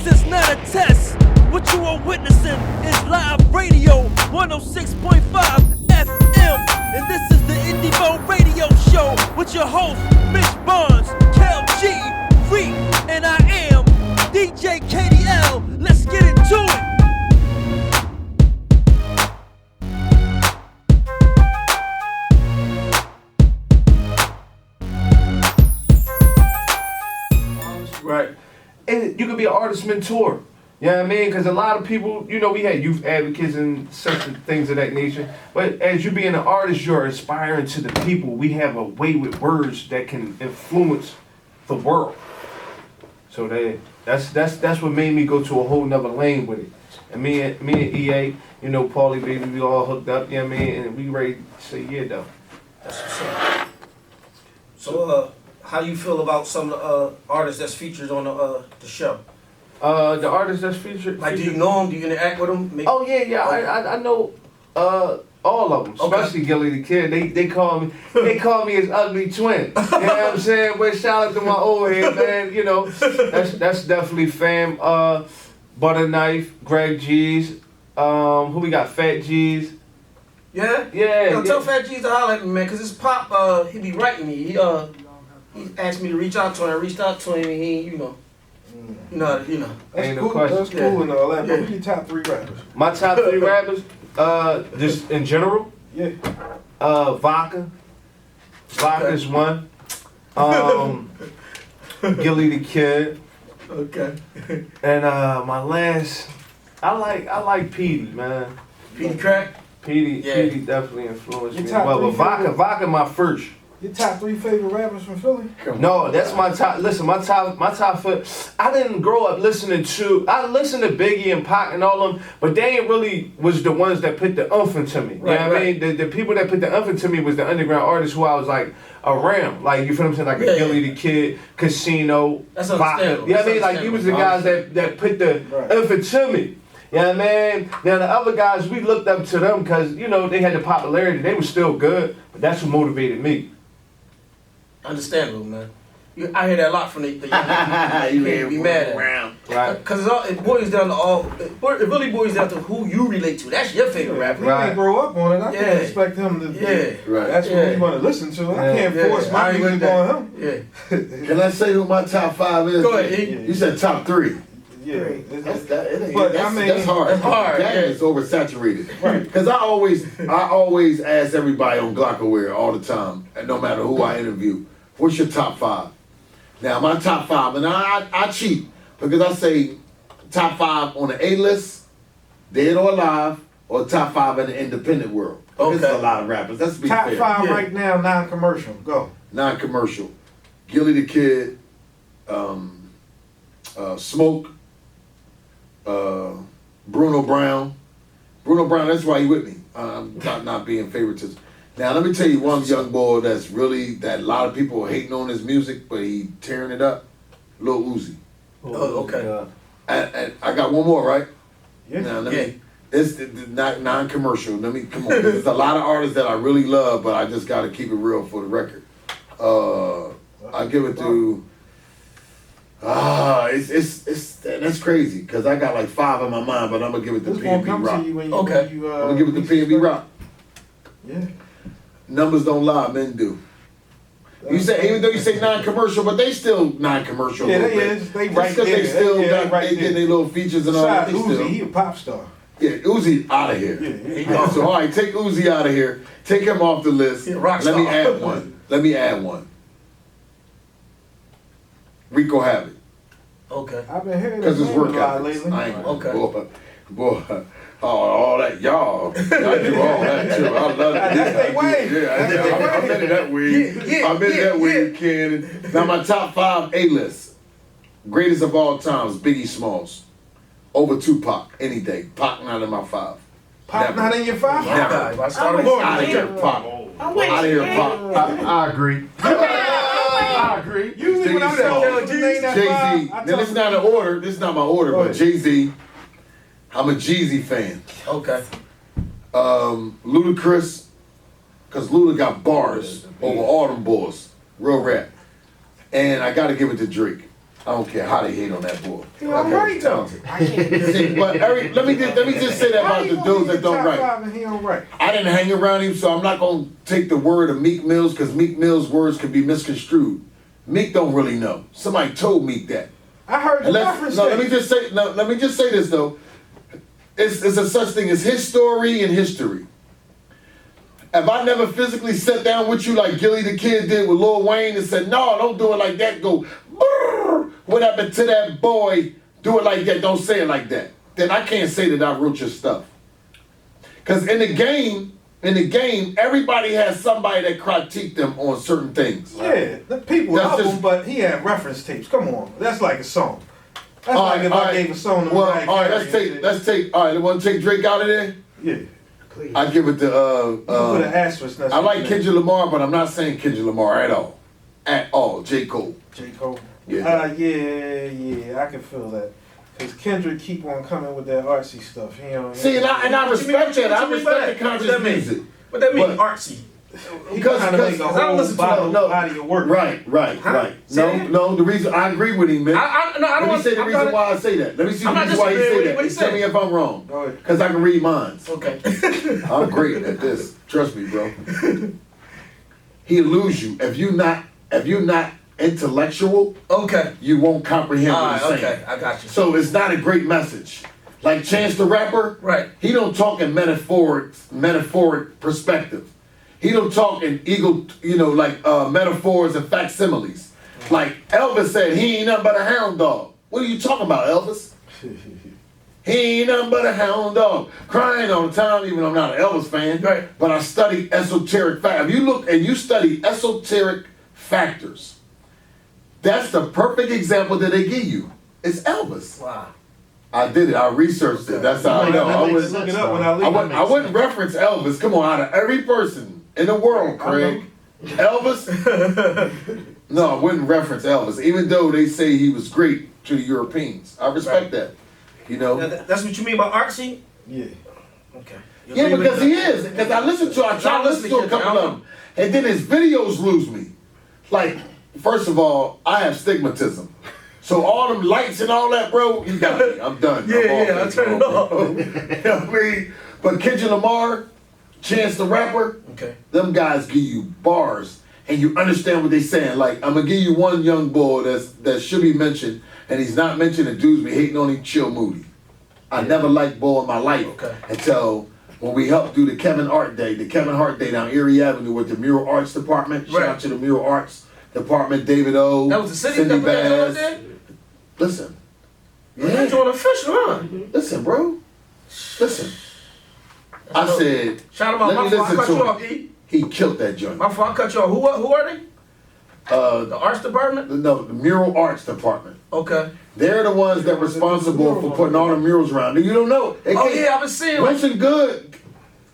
This is not a test. What you are witnessing is live radio 106.5 FM. And this is the Indivo Radio Show with your host, Mitch Barnes, Kel G, Reek, and I am DJ KDL. Let's get into it. Right. And you could be an artist mentor. You know what I mean? Because a lot of people, you know, we had youth advocates and such things of that nature. But as you being an artist, you're inspiring to the people. We have a way with words that can influence the world. So that's what made me go to a whole nother lane with it. And me and EA, you know, Paulie baby, we all hooked up, you know what I mean? And we ready to say yeah though. That's what's up. So how you feel about some of the artists that's featured on the show? The artist that's featured. Like, do you know them? Do you interact with them? Maybe? Oh yeah. I know all of them, especially Gilly the Kid. They call me his ugly twin. You know what I'm saying? But shout out to my old head, man. You know, that's definitely fam. Butter Knife, Greg G's. Who we got? Fat G's. Yeah. Yeah. Tell Fat G's to holler at me, man, cause his pop, he be writing me. He asked me to reach out to him. I reached out to him, and he, you know. That's Ain't no cool. question. That's cool and all that. But who your top 3 rappers? My top 3 rappers, just in general. Yeah. Vodka. Vodka's one. Gilly the Kid. Okay. And my last, I like Petey, man. Petey Crack. Petey definitely influenced me. Well, but Vodka my first. Your top 3 favorite rappers from Philly? No, that's my top. Listen, my top. I didn't grow up listening to. I listened to Biggie and Pac and all of them, but they ain't really was the ones that put the oomph into me. You know what I mean? The people that put the oomph into me was the underground artists who I was like around. Like, you feel what I'm saying? Like a Gilly the Kid, Casino, That's Vodka. understandable. You know what I mean? Like, he was the guys that put the oomph into me. You know what I mean? Now the other guys, we looked up to them because, you know, they had the popularity. They were still good, but that's what motivated me. Understandable, man. I hear that a lot from the young people. You can't be mad at Right. Because it boils down to it really boils down to who you relate to. That's your favorite rapper. He didn't grow up on it. I can't expect him to. Right. That's what we want to listen to. I can't force my music on him. Yeah. Can I say who my top 5 is? Go ahead. You said top 3. Yeah. That's That's hard. hard. That is oversaturated. Right. Because I always ask everybody on Glockaware all the time, and no matter who I interview, what's your top 5? Now my top 5, and I cheat because I say top 5 on the A-list, dead or alive, or top 5 in the independent world. Okay. This is a lot of rappers. Let's be top fair. 5 right now, non-commercial. Go. Non-commercial. Gilly the Kid, Smoke, Bruno Brown. Bruno Brown, that's why he with me. I'm not being favoritism. Now let me tell you one young boy that a lot of people are hating on his music, but he tearing it up. Lil Uzi. Oh, okay. And I got one more, right? Yeah. Now let me. It's not non-commercial. Let me come on. There's a lot of artists that I really love, but I just got to keep it real for the record. I give it to. That's crazy because I got like 5 in my mind, but I'm gonna give it to P&B Rock. I'm gonna give it to P&B Rock. Yeah. Numbers don't lie, men do. You say, even though you say non-commercial, but they still non-commercial. Yeah, a little bit. they right there. They still they get their little features and all that. Uzi, he a pop star. Yeah, Uzi out of here. Yeah. So all right, take Uzi out of here. Take him off the list. Let me add one. Rico Havoc. Okay. I've been hearing because his it's work a lot ethics. lately. I ain't Okay. boy. All that, y'all. I do all that too. I love it. That's their way. Yeah, I'm into that way. I'm into that way, Ken. Now my top 5 A-list. Greatest of all times, Biggie Smalls. Over Tupac, any day. Pac not in my 5. Pac not in your 5? Never. Out of here, Pac. Out of here, Pac. I agree. I agree. Usually when I'm there, Jay-Z. Now this is not an order. This is not my order, but Jay-Z. I'm a Jeezy fan. Okay. Ludacris, because Luda got bars over all them boys. Real rap. And I got to give it to Drake. I don't care how they hate on that boy. He all right though. See, but let me just say that about the dudes that don't write. He all right. I didn't hang around him, so I'm not gonna take the word of Meek Mills because Meek Mill's words can be misconstrued. Meek don't really know. Somebody told Meek that. I heard the reference. Let me just say this though. It's a such thing as his story and history. If I never physically sat down with you like Gilly the Kid did with Lil Wayne and said, no, don't do it like that, go, brrr, what happened to that boy, do it like that, don't say it like that, then I can't say that I wrote your stuff. Because in the game, everybody has somebody that critiqued them on certain things. Yeah, the people love him, but he had reference tapes. Come on, that's like a song. That's like if I gave a song to Mariah Carey. All right, want to take Drake out of there? Yeah. I give it to put an asterisk. I like Kendrick Lamar, but I'm not saying Kendrick Lamar at all. At all. J. Cole. J. Cole? Yeah. I can feel that. Because Kendrick keep on coming with that artsy stuff. See, I respect that. I respect the conscious music. What that mean, artsy? Because kind of make a whole body of work. Right. No, the reason I agree with him, man. Let me say the reason why I say that. Let me see the reason why he say that. Tell me if I'm wrong. Because I can read minds. Okay. I'm great at this. Trust me, bro. He'll lose you. If you're not intellectual, okay, you won't comprehend what he's saying. Okay, I got you. So it's not a great message. Like Chance the Rapper, right? He don't talk in metaphoric perspective. He don't talk in metaphors and facsimiles. Like Elvis said, he ain't nothing but a hound dog. What are you talking about, Elvis? He ain't nothing but a hound dog. Crying all the time, even though I'm not an Elvis fan. Right. But I study esoteric factors. If you look and you study esoteric factors, that's the perfect example that they give you. It's Elvis. Wow. I did it. I researched it. That's how I know. I wouldn't reference Elvis. Come on, out of every person in the world, Craig. Elvis? No, I wouldn't reference Elvis, even though they say he was great to the Europeans. I respect that. You know? That's what you mean by artsy? Yeah. Okay. Yeah, because he is. Because I try to listen to a couple of them. And then his videos lose me. Like, first of all, I have stigmatism. So all them lights and all that, bro, you got me. I'm done. I turn it off. You know what I mean? But Kendrick Lamar, Chance the Rapper, okay, them guys give you bars and you understand what they saying. Like, I'm gonna give you one young boy that should be mentioned, and he's not mentioned, and dudes be hating on him, Chill Moody. I never liked Boy in my life until when we helped do the Kevin Hart Day down Erie Avenue with the Mural Arts Department. Shout out to the Mural Arts Department, David O. That was the city Cindy that put that Bass. there? Listen. You're doing official, huh? Listen, bro. Listen. I said, shout him out. let me listen cut to you him. off, E. He killed that joint. My fault, I cut you off. Who are they? The arts department? No, the Mural Arts Department. Okay. They're the ones that are responsible for putting all the murals around. You don't know. I've been seeing Wilson Good.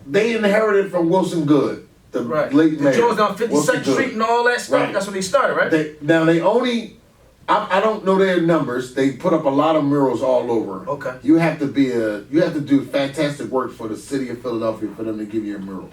They inherited from Wilson Good, the late mayor. The Jones down 52nd Street and all that stuff. Right. That's when they started, right? They only. I don't know their numbers. They put up a lot of murals all over. Okay. You have to do fantastic work for the city of Philadelphia for them to give you a mural.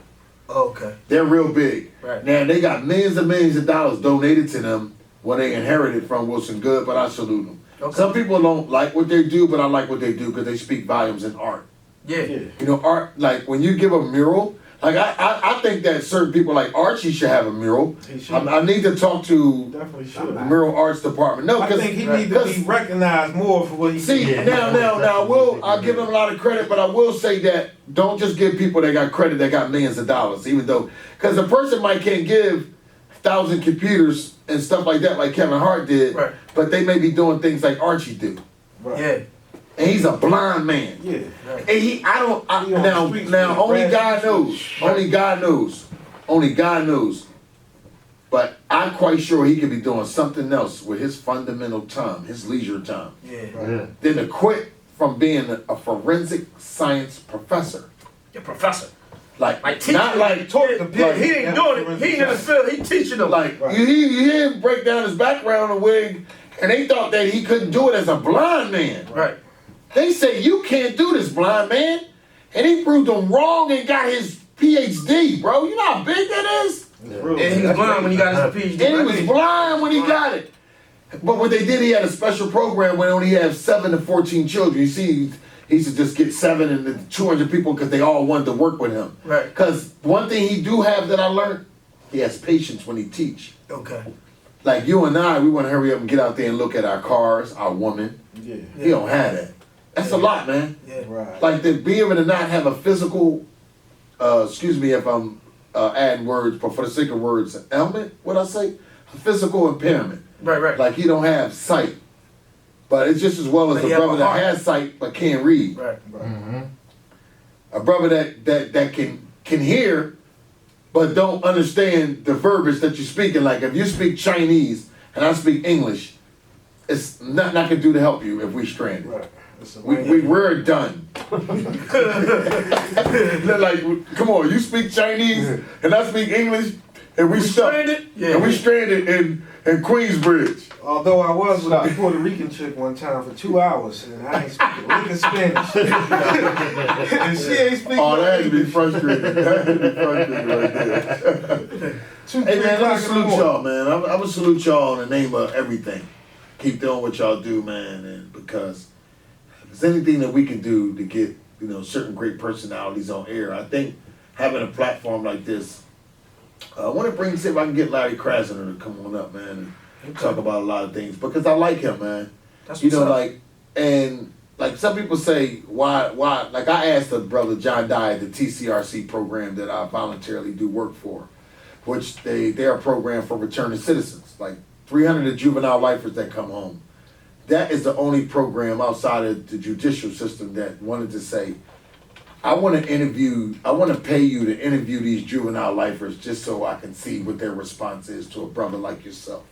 Okay. They're real big. Right. Now they got millions and millions of dollars donated to them when they inherited from Wilson Good, but I salute them. Okay. Some people don't like what they do, but I like what they do because they speak volumes in art. Yeah. You know, art, like when you give a mural, like I think that certain people like Archie should have a mural. I need to talk to the Mural Arts Department. No, I think he needs to be recognized more for what he did. Now, I'll give him a lot of credit, but I will say that don't just give people that got credit that got millions of dollars, even though, because a person can't give 1,000 computers and stuff like that, like Kevin Hart did, but they may be doing things like Archie do. Right. Yeah. And he's a blind man. Yeah. And now only God knows. Only God knows. But I'm quite sure he could be doing something else with his fundamental time, his leisure time. Yeah. Than to quit from being a forensic science professor. Yeah, professor. Like teaching. Not like talk he ain't doing it. He in the field. He teaching them. Like you hear him break down his background and wig, and they thought that he couldn't do it as a blind man. Right. They say you can't do this, blind man, and he proved them wrong and got his PhD, bro. You know how big that is? Yeah. And he was blind when he got his PhD. And he was blind when he got it. But what they did, he had a special program where he only had 7 to 14 children. You see, he used to just get 7 and 200 people because they all wanted to work with him. Right. Because one thing he do have that I learned, he has patience when he teach. Okay. Like you and I, we want to hurry up and get out there and look at our cars, our woman. Yeah. He don't have that. That's a lot, man. Yeah. Right. Like to be able to not have a physical, excuse me if I'm adding words, but for the sake of words, ailment, what I say? A physical impairment. Right. Like he don't have sight. But it's just as well as But a he have brother a that heart. has sight but can't read. Right. A brother that can hear but don't understand the verbiage that you're speaking. Like if you speak Chinese and I speak English, it's nothing I can do to help you if we stranded. Right. It's a We're done. Like, come on, you speak Chinese and I speak English and we stuck. stranded? Yeah. And we stranded in Queensbridge. Although I was with a Puerto Rican chick one time for 2 hours and I ain't speaking a lick of Spanish. And she ain't speaking. Oh, that had to be frustrating. That had to be frustrating right there. Hey man, let me salute y'all, man. I'm gonna salute y'all in the name of everything. Keep doing what y'all do, man, and because if there's anything that we can do to get, certain great personalities on air, I think having a platform like this, I want to see if I can get Larry Krasner to come on up, man, and talk about a lot of things because I like him, man. That's what's up. Like some people say, why? Like I asked the brother John Dye at the TCRC program that I voluntarily do work for, which they're a program for returning citizens, like 300 of juvenile lifers that come home. That is the only program outside of the judicial system that wanted to say, I want to pay you to interview these juvenile lifers just so I can see what their response is to a brother like yourself.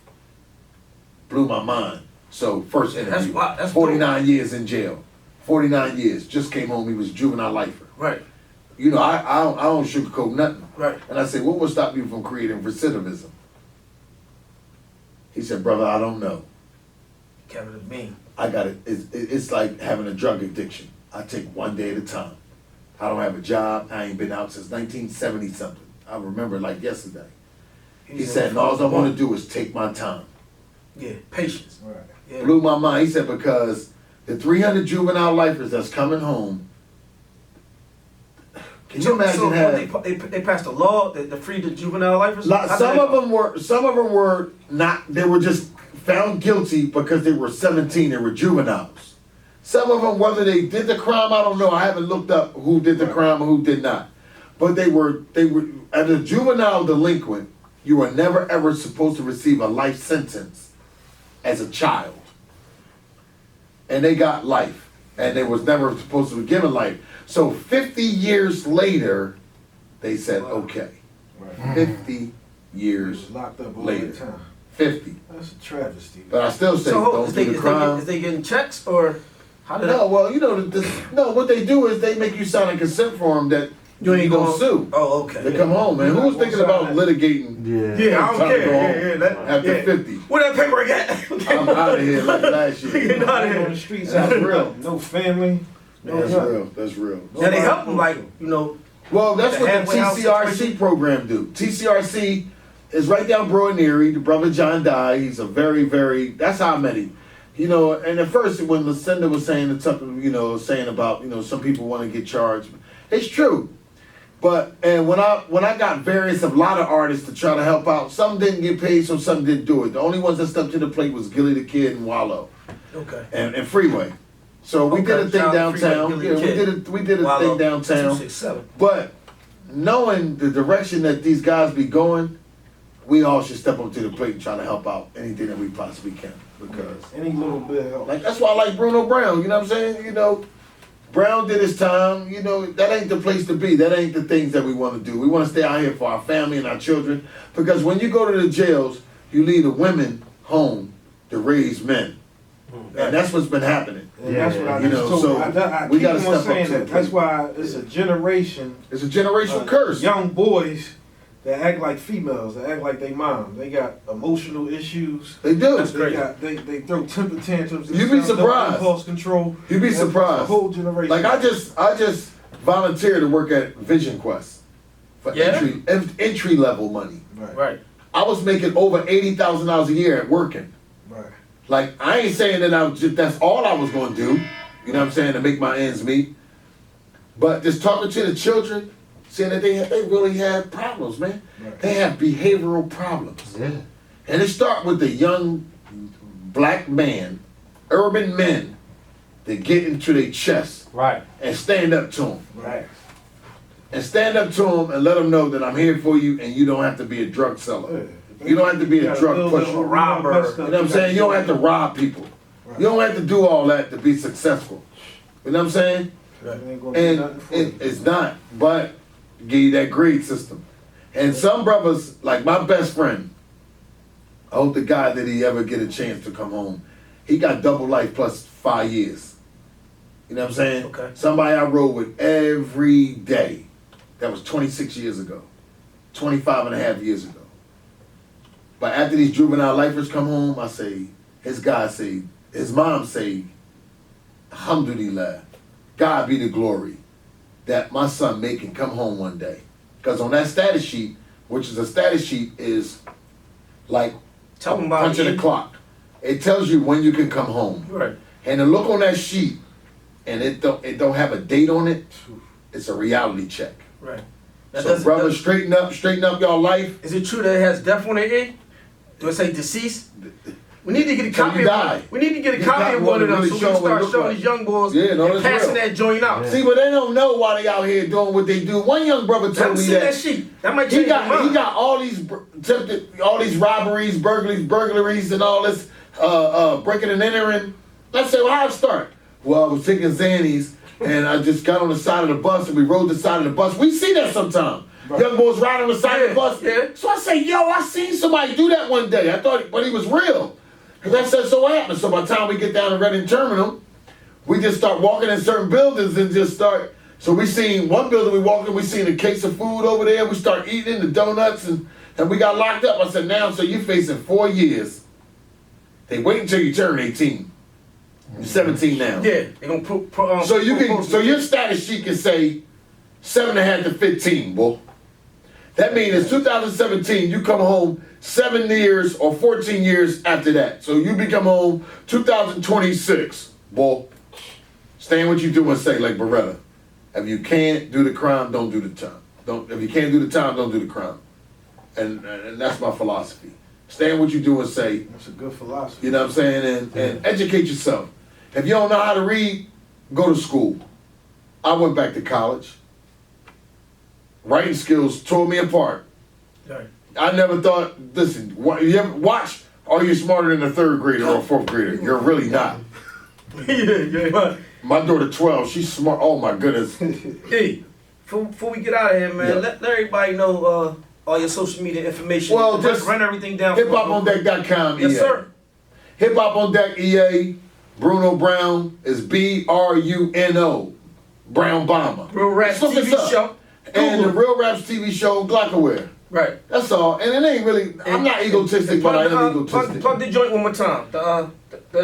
Blew my mind. So first interview, That's 49 years in jail. 49 years, just came home, he was juvenile lifer. Right. I don't sugarcoat nothing. Right. And I said, what will stop you from creating recidivism? He said, brother, I don't know. Kevin is mean. I got it. It's like having a drug addiction. I take one day at a time. I don't have a job. I ain't been out since 1970 something. I remember like yesterday. He said, and all I want to do is take my time. Yeah, patience. Right. Yeah. Blew my mind. He said, because the 300 juvenile lifers that's coming home, can you imagine so having... they passed a law that freed the juvenile lifers? Some of them were not, they were just found guilty because they were 17, they were juveniles. Some of them, whether they did the crime, I don't know. I haven't looked up who did the crime or who did not. But they were, as a juvenile delinquent, you were never ever supposed to receive a life sentence as a child. And they got life. And they was never supposed to be given life. So 50 years later, they said, okay. Right. 50 He years was locked up all later. that time. 50. That's a travesty. But I still say, don't do the crime. Is they getting checks or how did No, well, what they do is they make you sign a consent form that you ain't gonna sue. Oh, okay. They come home, man. Who's thinking about litigating Yeah, I don't Time to go care. home Yeah. after 50? Where that paperwork at? I'm out of here like last year. Get out of On here. the streets, That's out real. No family. No That's nothing. real. That's real. Now they help them, like, Well, that's The what the halfway house TCRC situation? program do. TCRC is right down Broad and Erie. The brother John Dye, he's a very, very, that's how I met him. And at first when Lucinda was saying saying about, some people want to get charged, it's true. And when I got a lot of artists to try to help out, some didn't get paid, so some didn't do it. The only ones that stepped to the plate was Gilly the Kid and Wallow. Okay. And Freeway. So we did a thing Shout out to downtown. Freeway, Yeah, Gilly the we did a Wallow, thing downtown. 267. But knowing the direction that these guys be going, we all should step up to the plate and try to help out anything that we possibly can. Because Any little bit helps. like that's why I like Bruno Brown, you know what I'm saying? Brown did his time, that ain't the place to be. That ain't the things that we want to do. We want to stay out here for our family and our children. Because when you go to the jails, you leave the women home to raise men. And that's what's been happening. And that's what I You just know, told so I we keep gotta on step up saying to the that. That's plate. why it's a generation It's a generational of curse. young boys that act like females, that act like they mom. They got emotional issues. They do. That's great. They throw temper tantrums. and You'd be stuff, no surprised. impulse control. You'd be That's a surprised. whole generation. Like I just volunteered to work at Vision Quest for Yeah? entry level money. Right. Right. I was making over $80,000 a year at working. Right. Like, I ain't saying that that's all I was gonna do, you know what I'm saying, to make my ends meet. But just talking to the children, saying that they really have problems, man. Right. They have behavioral problems. Yeah. And it start with the young black man, urban men, that get into their chest Right. and stand up to them. Right. And stand up to them and let them know that I'm here for you and you don't have to be a drug seller. You don't have to be a drug pusher. a robber. You know what I'm saying? You don't have to rob people. You don't have to do all that to be successful. You know what I'm saying? Ain't gonna be And nothing for you. it's not, but give you that grade system. And some brothers, like my best friend, I hope the guy that he ever get a chance to come home, he got double life plus 5 years. You know what I'm saying? Okay. Somebody I rode with every day. That was 26 years ago. 25 and a half years ago. But after these juvenile lifers come home, I say, his mom say, alhamdulillah, God be the glory that my son May can come home one day. Because on that status sheet, which is a status sheet, is like Tell them about punching it. the clock. It tells you when you can come home. Right. And to look on that sheet, and it don't have a date on it, it's a reality check. Right. That So doesn't- brothers, straighten up y'all life. Is it true that it has death on the end? Do it say deceased? We need to get a Till copy you of die. one. We need to get a You copy got of one one of to them really so we show can what it start look showing like. these young boys Yeah, no, and that's passing real. that joint out. See, but they don't know why they out here doing what they do. One young brother Let told them me see that. that sheet. That might He change their mind. got all these all these robberies, burglaries, and all this breaking and entering. I said, well, how'd it start? Well, I was taking Xannies, and I just got on the side of the bus, and we rode the side of the bus. We see that sometimes. Young boys riding on the side of the bus. Yeah. So I say, yo, I seen somebody do that one day. I thought, but he was real. Because I said, so what happened? So by the time we get down to Reading Terminal, we just start walking in certain buildings and just start. So we seen one building we walked in, we seen a case of food over there. We start eating the donuts and we got locked up. I said, now, so you're facing 4 years. They wait until you turn 18. You're 17 now. Yeah, they gonna put So you can, so your status sheet can say 7.5 to 15, boy. That means it's 2017, you come home 7 years or 14 years after that. So you become home 2026, boy. Stand what you do and say, like Beretta. If you can't do the crime, don't do the time. If you can't do the time, don't do the crime. And that's my philosophy. Stand what you do and say, That's a good philosophy. you know what I'm saying? And educate yourself. If you don't know how to read, go to school. I went back to college. Writing skills tore me apart. Right. I never thought, listen, you ever watch Are You Smarter Than a Third Grader or a Fourth Grader? You're really not. yeah. My daughter 12, she's smart. Oh my goodness. Hey, before we get out of here, man, Yeah. let everybody know all your social media information. Well, just run everything down. for us. HipHopOnDeck.com. Yes, EA. sir. Hip Hop on Deck EA. Bruno Brown is BRUNO. Brown Bomber. Real Raps Look us TV up. show. And the Google. Real Raps TV show, Glockaware. Right. That's all. And it ain't really, I'm not egotistic, but I am egotistic. Plug the joint one more time. The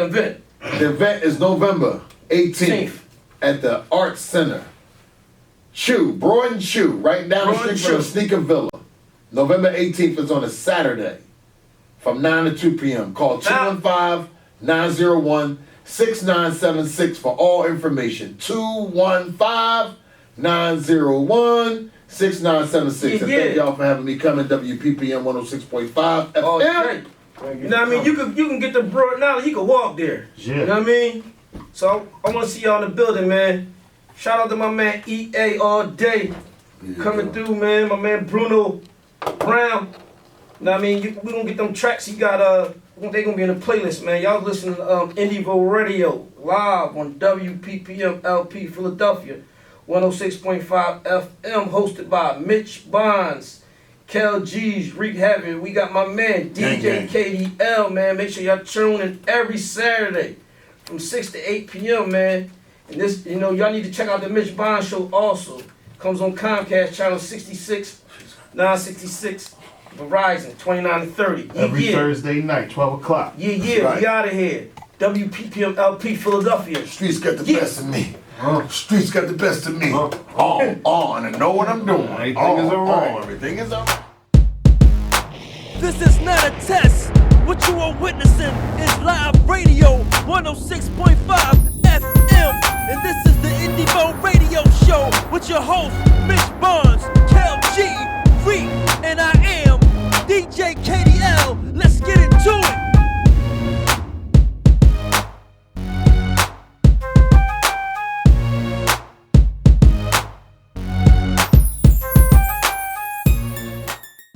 event. The event is November 18th 18th. at the Arts Center. Broad and Chew, right down the Broad street and from Chew. Sneaker Villa. November 18th is on a Saturday from 9 to 2 p.m. Call 215-901-6976 for all information. 215-901-6976. And Yeah. thank y'all for having me come in WPPM 106.5 FM. Oh, great. You know what I mean? You can get the broad now. You can walk there. Yeah. You know what I mean? So I want to see y'all in the building, man. Shout out to my man EA all day coming through, man. My man Bruno Brown. You know what I mean? We gonna get them tracks. He got they gonna be in the playlist, man. Y'all listening to Indivo Radio live on WPPM LP Philadelphia 106.5 FM, hosted by Mitch Bonds, Kel G's, Reek Heaven. We got my man DJ KDL, man. Make sure y'all tune in every Saturday from 6 to 8 p.m., man. And this, y'all need to check out the Mitch Bonds show also. Comes on Comcast channel 66, 966, Verizon 29 to 30. Every Thursday night, 12 o'clock. Yeah, Right. we out of here. WPPM LP Philadelphia. Streets got the best of me. Streets got the best of me. On, and know what I'm doing. Everything is alright. Everything is alright. This is not a test. What you are witnessing is live radio 106.5 FM. And this is the IndieVoe Radio Show with your host, Mitch Barnes, Kel G, Reek, and I am DJ Katie.